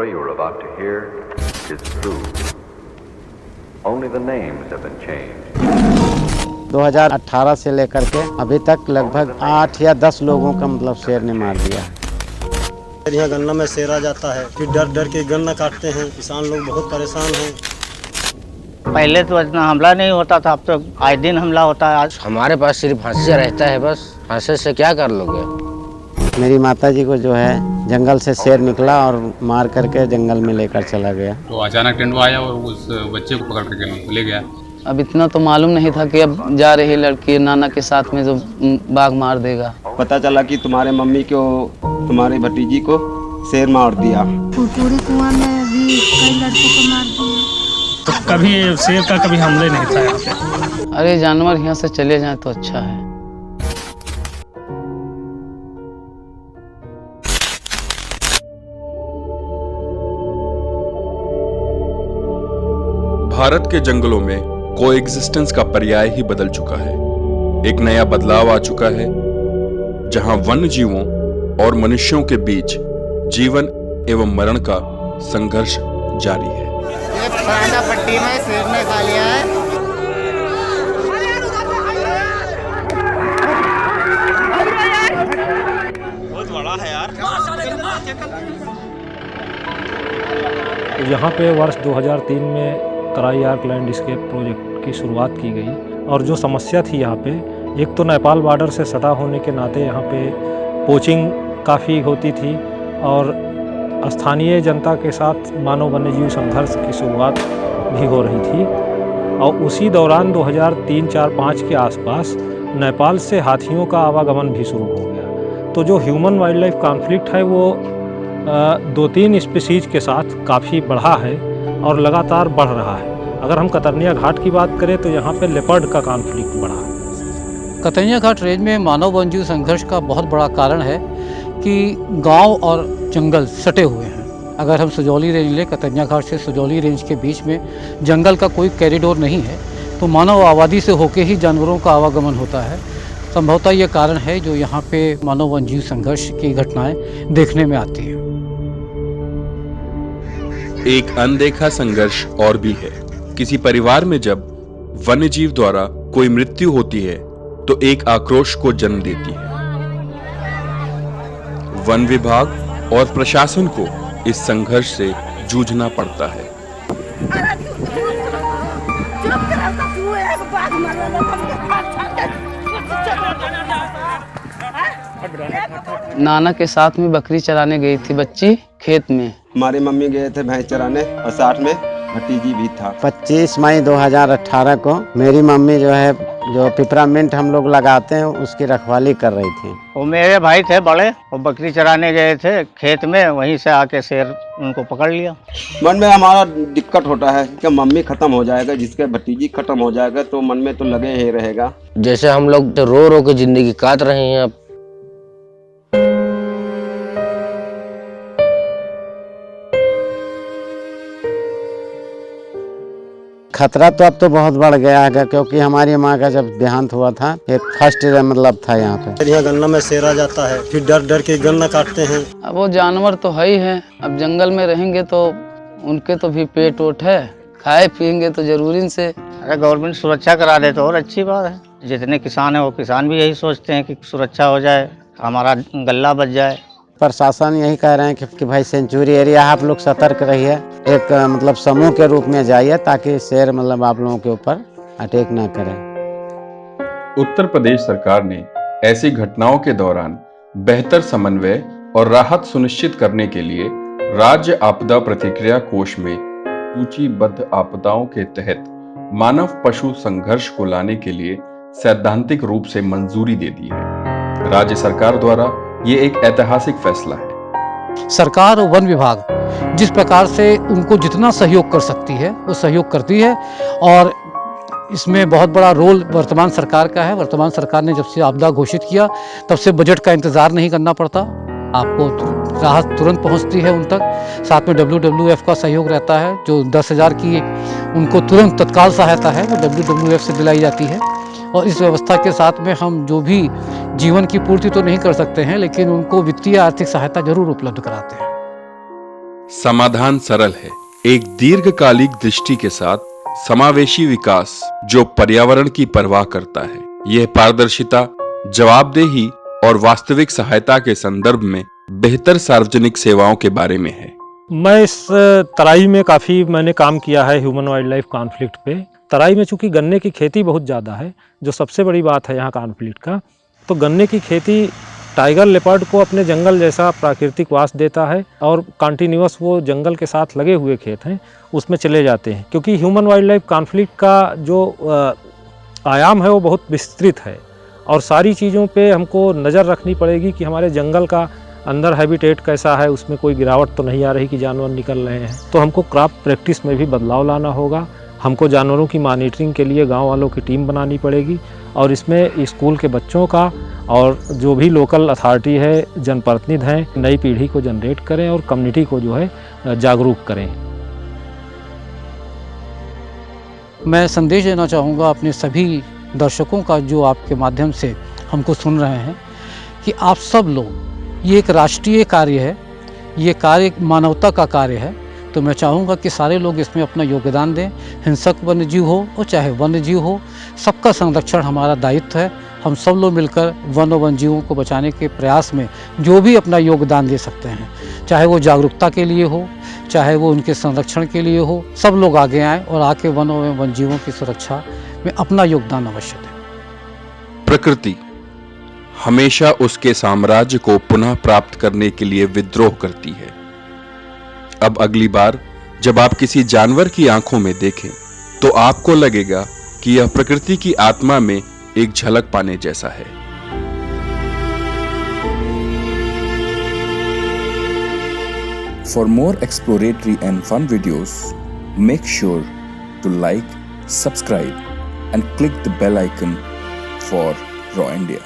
story you are about to hear is true. Only the names have been changed. 2018 से लेकर के अभी तक लगभग 8 या 10 लोगों का मतलब शेर ने मार दिया है। यहाँ गन्ना में शेर आ जाता है, फिर डर डर के गन्ना काटते हैं, किसान लोग बहुत परेशान हैं। पहले तो इतना हमला नहीं होता था, अब तो आए दिन हमला होता है। आज हमारे पास सिर्फ हांसे रहता है, बस हांसे से क्या कर लोगे। मेरी माताजी को जो है जंगल से शेर निकला और मार करके जंगल में लेकर चला गया। तो अचानक टेंडवा आया और उस बच्चे को पकड़ करके ले गया। अब इतना तो मालूम नहीं था कि अब जा रही लड़की नाना के साथ में जो बाघ मार देगा। पता चला कि तुम्हारे मम्मी को, तुम्हारी भतीजी को शेर मार दिया। फुटूरी कुआं में भी कई लड़कों को मार दिया। तो कभी शेर का कभी हमले नहीं था यहाँ पे। अरे जानवर यहाँ से चले जाएं तो अच्छा है। भारत के जंगलों में कोएग्जिस्टेंस का पर्याय ही बदल चुका है। एक नया बदलाव आ चुका है, जहां वन्य जीवों और मनुष्यों के बीच जीवन एवं मरण का संघर्ष जारी है। पट्टी में शेर ने खा लिया है। बहुत बड़ा है यार। यहाँ पे वर्ष 2003 में कराई आर्क लैंडस्केप प्रोजेक्ट की शुरुआत की गई और जो समस्या थी यहाँ पे, एक तो नेपाल बॉर्डर से सटा होने के नाते यहाँ पे पोचिंग काफ़ी होती थी और स्थानीय जनता के साथ मानव वन्यजीव संघर्ष की शुरुआत भी हो रही थी। और उसी दौरान 2003-4-5 के आसपास नेपाल से हाथियों का आवागमन भी शुरू हो गया। तो जो ह्यूमन वाइल्ड लाइफ कॉन्फ्लिक्ट है वो 2-3 स्पीसीज के साथ काफ़ी बढ़ा है और लगातार बढ़ रहा है। अगर हम कतरनिया घाट की बात करें तो यहाँ पे लेपर्ड का कॉन्फ्लिक्ट बढ़ा है। कतरनिया घाट रेंज में मानव वन्यजीव संघर्ष का बहुत बड़ा कारण है कि गांव और जंगल सटे हुए हैं। अगर हम सुजौली रेंज लें, कतरनिया घाट से सुजौली रेंज के बीच में जंगल का कोई कॉरिडोर नहीं है, तो मानव आबादी से होकर ही जानवरों का आवागमन होता है। संभवतः ये कारण है जो यहाँ पे मानव वन्यजीव संघर्ष की घटनाएं देखने में आती हैं। एक अनदेखा संघर्ष और भी है। किसी परिवार में जब वन्यजीव द्वारा कोई मृत्यु होती है तो एक आक्रोश को जन्म देती है। वन विभाग और प्रशासन को इस संघर्ष से जूझना पड़ता है। नाना के साथ में बकरी चराने गई थी बच्ची खेत में। हमारी मम्मी गए थे भैंस चराने और साथ में भतीजी भी था। 25 मई 2018 को मेरी मम्मी जो है जो पिपरामिंट हम लोग लगाते हैं उसकी रखवाली कर रही थी। वो मेरे भाई थे बड़े, वो बकरी चराने गए थे खेत में, वहीं से आके शेर उनको पकड़ लिया। मन में हमारा दिक्कत होता है कि मम्मी खत्म हो जाएगा, जिसके भतीजी खत्म हो जाएगा तो मन में तो लगे ही रहेगा। जैसे हम लोग तो रो रो के जिंदगी काट रहे हैं। अब खतरा तो अब तो बहुत बढ़ गया है, क्योंकि हमारी माँ का जब देहांत हुआ था एक फर्स्ट मतलब था यहाँ पे। यहाँ गन्ना में शेर आ जाता है, फिर डर डर के गन्ना काटते हैं। अब वो जानवर तो है ही है, अब जंगल में रहेंगे तो उनके तो भी पेट ओट है, खाए पिएंगे तो जरूरी से। अरे गवर्नमेंट सुरक्षा करा दे तो और अच्छी बात है। जितने किसान हैं वो किसान भी यही सोचते हैं कि सुरक्षा हो जाए, हमारा गल्ला बच जाए। प्रशासन यही कह रहे हैं कि भाई सेंचुरी एरिया आप लोग सतर्क रहिए, एक मतलब समूह के रूप में जाइए ताकि शेर मतलब आप लोगों के ऊपर अटैक ना करें। उत्तर प्रदेश सरकार ने ऐसी घटनाओं के दौरान बेहतर समन्वय और राहत सुनिश्चित करने के लिए राज्य आपदा प्रतिक्रिया कोष में सूचीबद्ध आपदाओं के तहत मानव पशु संघर्ष को लाने के लिए सैद्धांतिक रूप से मंजूरी दे दी है। राज्य सरकार द्वारा ये एक ऐतिहासिक फैसला है। सरकार और वन विभाग जिस प्रकार से उनको जितना सहयोग कर सकती है वो सहयोग करती है और इसमें बहुत बड़ा रोल वर्तमान सरकार का है। वर्तमान सरकार ने जब से आपदा घोषित किया तब से बजट का इंतज़ार नहीं करना पड़ता, आपको राहत तुरंत पहुंचती है उन तक। साथ में WWF का सहयोग रहता है, जो 10,000 की उनको तुरंत तत्काल सहायता है वो WWF से दिलाई जाती है। और इस व्यवस्था के साथ में हम जो भी जीवन की पूर्ति तो नहीं कर सकते हैं, लेकिन उनको वित्तीय आर्थिक सहायता जरूर उपलब्ध कराते हैं। समाधान सरल है, एक दीर्घकालिक दृष्टि के साथ समावेशी विकास जो पर्यावरण की परवाह करता है। यह पारदर्शिता, जवाबदेही और वास्तविक सहायता के संदर्भ में बेहतर सार्वजनिक सेवाओं के बारे में है। मैं इस तराई में काफ़ी मैंने काम किया है ह्यूमन वाइल्ड लाइफ कॉन्फ्लिक्ट पे। तराई में चूंकि गन्ने की खेती बहुत ज़्यादा है, जो सबसे बड़ी बात है यहाँ कॉन्फ्लिक्ट का, तो गन्ने की खेती टाइगर लेपर्ड को अपने जंगल जैसा प्राकृतिक वास देता है और कंटिन्यूअस वो जंगल के साथ लगे हुए खेत हैं उसमें चले जाते हैं, क्योंकि ह्यूमन वाइल्ड लाइफ कॉन्फ्लिक्ट का जो आयाम है वो बहुत विस्तृत है और सारी चीज़ों पे हमको नज़र रखनी पड़ेगी कि हमारे जंगल का अंदर हैबिटेट कैसा है, उसमें कोई गिरावट तो नहीं आ रही कि जानवर निकल रहे हैं। तो हमको क्रॉप प्रैक्टिस में भी बदलाव लाना होगा। हमको जानवरों की मॉनिटरिंग के लिए गांव वालों की टीम बनानी पड़ेगी और इसमें स्कूल के बच्चों का और जो भी लोकल अथॉरिटी है, जनप्रतिनिधि हैं, नई पीढ़ी को जनरेट करें और कम्युनिटी को जो है जागरूक करें। मैं संदेश देना चाहूँगा अपने सभी दर्शकों का जो आपके माध्यम से हमको सुन रहे हैं कि आप सब लोग, ये एक राष्ट्रीय कार्य है, ये कार्य मानवता का कार्य है, तो मैं चाहूँगा कि सारे लोग इसमें अपना योगदान दें। हिंसक वन्यजीव हो और चाहे वन्यजीव हो, सबका संरक्षण हमारा दायित्व है। हम सब लोग मिलकर वन और वन्यजीवों को बचाने के प्रयास में जो भी अपना योगदान दे सकते हैं, चाहे वो जागरूकता के लिए हो, चाहे वो उनके संरक्षण के लिए हो, सब लोग आगे आएँ और आके वन और वन्यजीवों की सुरक्षा में अपना योगदान अवश्य दें। प्रकृति हमेशा उसके साम्राज्य को पुनः प्राप्त करने के लिए विद्रोह करती है। अब अगली बार जब आप किसी जानवर की आंखों में देखें तो आपको लगेगा कि यह प्रकृति की आत्मा में एक झलक पाने जैसा है। For more exploratory and fun videos, make sure to like, subscribe and click the bell icon for Raw India.